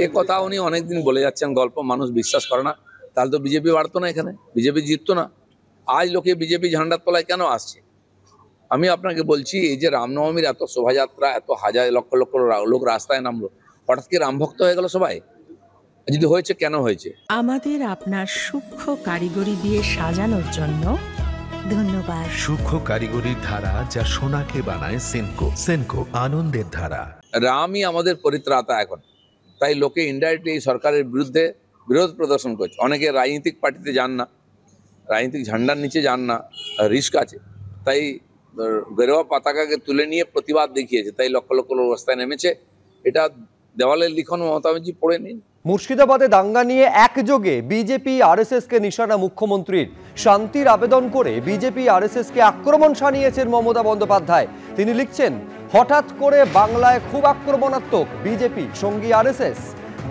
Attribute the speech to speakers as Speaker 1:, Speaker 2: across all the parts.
Speaker 1: এ কথা উনি অনেকদিন বলে যাচ্ছেন, গল্প মানুষ বিশ্বাস করে না। তাহলে তো বিজেপি বাড়তো না, এখানে বিজেপি জিততো না। আজ লোকে বিজেপি ঝান্ডার তলায় কেন আসছে? আমি আপনাকে বলছি, এই যে রামনবমীর এত শোভাযাত্রা, এত হাজার লক্ষ লক্ষ লোক রাস্তায় নামলো, হঠাৎ কি রামভক্ত হয়ে গেল সবাই? যদি হয়েছে, কেন হয়েছে?
Speaker 2: আমাদের আপনার সূক্ষ্ম কারিগরি দিয়ে সাজানোর জন্য ধন্যবাদ।
Speaker 3: সূক্ষ্ম কারিগরির ধারা, যা সোনাকে বানায় সেনকো। সেনকো, আনন্দের ধারা।
Speaker 1: রামই আমাদের পরিত্রাতা এখন, তাই লোকে ইনডাইরেক্টলি এই সরকারের বিরুদ্ধে বিরোধ প্রদর্শন করছে। অনেকে রাজনৈতিক পার্টিতে যান না, রাজনৈতিক ঝান্ডার নিচে যান না, রিস্ক আছে, তাই গেরুয়া পতাকাকে তুলে নিয়ে প্রতিবাদ দেখিয়েছে। তাই লক্ষ লক্ষ লোক রাস্তায় নেমেছে। এটা দেওয়ালের লিখন, মমতা ব্যানার্জি পড়ে নিন।
Speaker 4: মুর্শিদাবাদে দাঙ্গা নিয়ে একযোগে বিজেপি আরএসএসকে নিশানা মুখ্যমন্ত্রীর। শান্তির আবেদন করে বিজেপি আরএসএসকে আক্রমণ শানিয়েছেন মমতা বন্দ্যোপাধ্যায়। তিনি লিখছেন, হঠাৎ করে বাংলায় খুব আক্রমণাত্মক বিজেপি, সঙ্গী আরএসএস।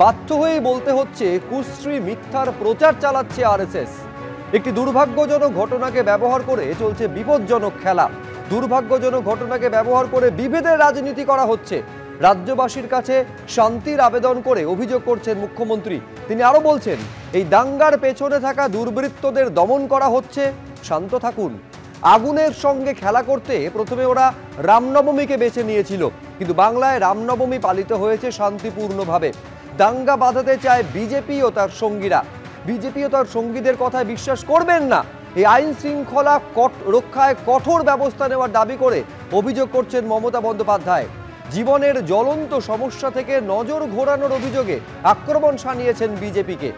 Speaker 4: বাধ্য হয়েই বলতে হচ্ছে, কুশ্রী মিথ্যার প্রচার চালাচ্ছে আরএসএস। একটি দুর্ভাগ্যজনক ঘটনাকে ব্যবহার করে চলছে বিপজ্জনক খেলা। দুর্ভাগ্যজনক ঘটনাকে ব্যবহার করে বিভেদের রাজনীতি করা হচ্ছে। রাজ্যবাসীর কাছে শান্তির আবেদন করে অভিযোগ করছেন মুখ্যমন্ত্রী। তিনি আরো বলছেন, এই দাঙ্গার পেছনে থাকা দুর্বৃত্তদের দমন করা হচ্ছে, শান্ত থাকুন। আগুনের সঙ্গে খেলা করতে প্রথমে ওরা রামনবমীকে বেছে নিয়েছিল, কিন্তু বাংলায় রামনবমী পালিত হয়েছে শান্তিপূর্ণভাবে। দাঙ্গা বাঁধাতে চায় বিজেপি ও তার সঙ্গীরা। বিজেপি ও তার সঙ্গীদের কথায় বিশ্বাস করবেন না। এই আইন শৃঙ্খলা রক্ষায় কঠোর ব্যবস্থা নেওয়ার দাবি করে অভিযোগ করছেন মমতা বন্দ্যোপাধ্যায়। জীবনের জ্বলন্ত সমস্যা থেকে নজর ঘোরানোর অভিযোগে আক্রমণ শানিয়েছেন বিজেপিকে।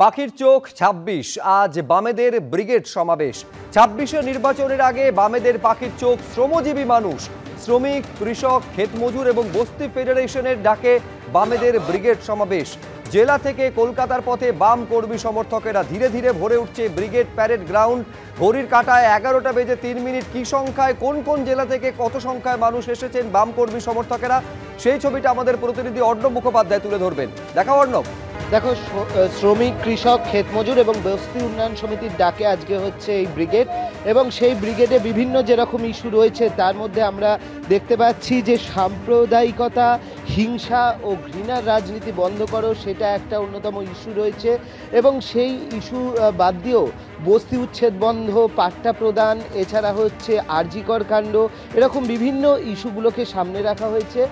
Speaker 4: পাখির চোখ ২৬, আজ বামেদের ব্রিগেড সমাবেশ। ২৬শে নির্বাচনের আগে বামেদের পাখির চোখ শ্রমজীবী মানুষ, শ্রমিক, কৃষক, ক্ষেতমজুর এবং বস্তি ফেডারেশনের ডাকে বামেদের ব্রিগেড সমাবেশ। জেলা থেকে কলকাতার পথে বাম কর্মী সমর্থকেরা ধীরে ধীরে ভরে উঠছে ব্রিগেড প্যারেড গ্রাউন্ড। ঘড়ির কাঁটায় ১১টা বেজে ৩ মিনিট। কি সংখ্যায়, কোন কোন জেলা থেকে কত সংখ্যায় মানুষ এসেছেন বাম কর্মী সমর্থকেরা, সেই ছবিটা আমাদের প্রতিনিধি অর্ণব মুখোপাধ্যায় তুলে ধরবেন। দেখা অর্ণব।
Speaker 5: দেখো, শ্রমিক, কৃষক, ক্ষেতমজুর এবং বস্তি উন্নয়ন সমিতির ডাকে আজকে হচ্ছে এই ব্রিগেড, এবং সেই ব্রিগেডে বিভিন্ন যেরকম ইস্যু রয়েছে তার মধ্যে আমরা দেখতে পাচ্ছি যে সাম্প্রদায়িকতা, হিংসা ও ঘৃণার রাজনীতি বন্ধ করো, সেটা একটা অন্যতম ইস্যু রয়েছে। এবং সেই ইস্যু বাদ দিয়েও বস্তি উচ্ছেদ বন্ধ, পাট্টা প্রদান, এছাড়া হচ্ছে আরজিকর কাণ্ড, এরকম বিভিন্ন ইস্যুগুলোকে সামনে রাখা হয়েছে।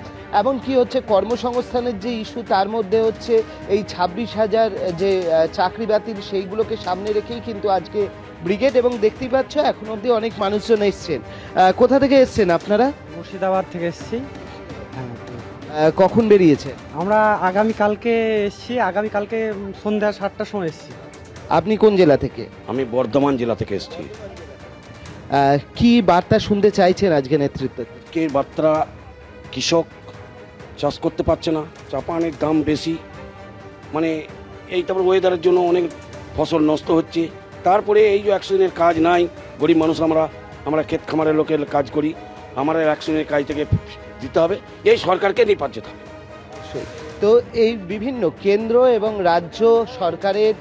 Speaker 5: এমনকি হচ্ছে কর্মসংস্থানের যে ইস্যু, তার মধ্যে হচ্ছে এই ২৬,০০০ যে চাকরি বাতিল, সেইগুলোকে সামনে রেখেই কিন্তু আজকে ব্রিগেড। এবং দেখতেই পাচ্ছ এখন অবধি অনেক মানুষজন এসছেন। কোথা থেকে এসছেন আপনারা?
Speaker 6: মুর্শিদাবাদ থেকে এসেছি।
Speaker 5: কখন বেরিয়েছে?
Speaker 6: আমরা আগামীকালকে এসেছি, আগামীকালকে সন্ধ্যা ৭টার সময় এসেছি।
Speaker 5: আপনি কোন জেলা থেকে?
Speaker 7: আমি বর্ধমান জেলা থেকে এসেছি।
Speaker 5: কি বার্তা শুনতে চাইছেন আজকে নেতৃত্ব?
Speaker 7: কে বার্তা? কৃষক চাষ করতে পারছে না, চাপানের দাম বেশি, মানে এই তারপর ওয়েদারের জন্য অনেক ফসল নষ্ট হচ্ছে। তারপরে এই যে ১০০ দিনের কাজ নাই, গরিব মানুষ আমরা ক্ষেত খামারের লোকের কাজ করি, আমরা ১০০ দিনের কাজ থেকে দিতে হবে, এই সরকারকে নিপাত যেতে হবে।
Speaker 5: তো এই বিভিন্ন কেন্দ্র এবং রাজ্য সরকারের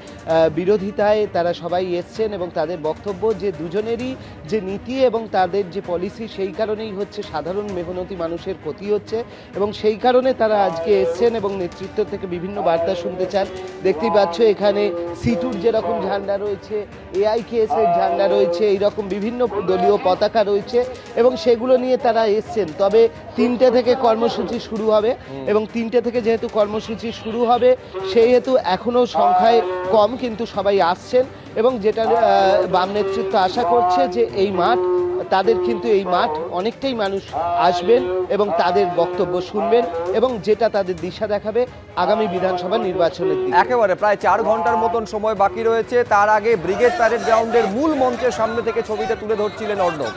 Speaker 5: বিরোধিতায় তারা সবাই এসছেন, এবং তাদের বক্তব্য যে দুজনেরই যে নীতি এবং তাদের যে পলিসি, সেই কারণেই হচ্ছে সাধারণ মেহনতি মানুষের ক্ষতি হচ্ছে, এবং সেই কারণে তারা আজকে এসছেন এবং নেতৃত্ব থেকে বিভিন্ন বার্তা শুনতে চান। দেখতেই পাচ্ছ এখানে সিটুর যেরকম ঝান্ডা রয়েছে, AIKS এর ঝান্ডা রয়েছে, এইরকম বিভিন্ন দলীয় পতাকা রয়েছে, এবং সেগুলো নিয়ে তারা এসছেন। তবে ৩টে থেকে কর্মসূচি শুরু হবে, এবং ৩টে থেকে যেহেতু কর্মসূচি শুরু হবে সেহেতু এখনও সংখ্যায় কম, কিন্তু সবাই আসছেন। এবং যেটা বাম নেতৃত্ব আশা করছে যে এই মাঠ, তাদের কিন্তু এই মাঠ অনেকটাই মানুষ আসবেন এবং তাদের বক্তব্য শুনবেন, এবং যেটা তাদের দিশা দেখাবে আগামী বিধানসভা নির্বাচনের দিকে।
Speaker 4: একেবারে প্রায় ৪ ঘন্টার মতন সময় বাকি রয়েছে। তার আগে ব্রিগেড প্যারেড গ্রাউন্ডের মূল মঞ্চের সামনে থেকে ছবিটা তুলে ধরছিলেন অর্ণব।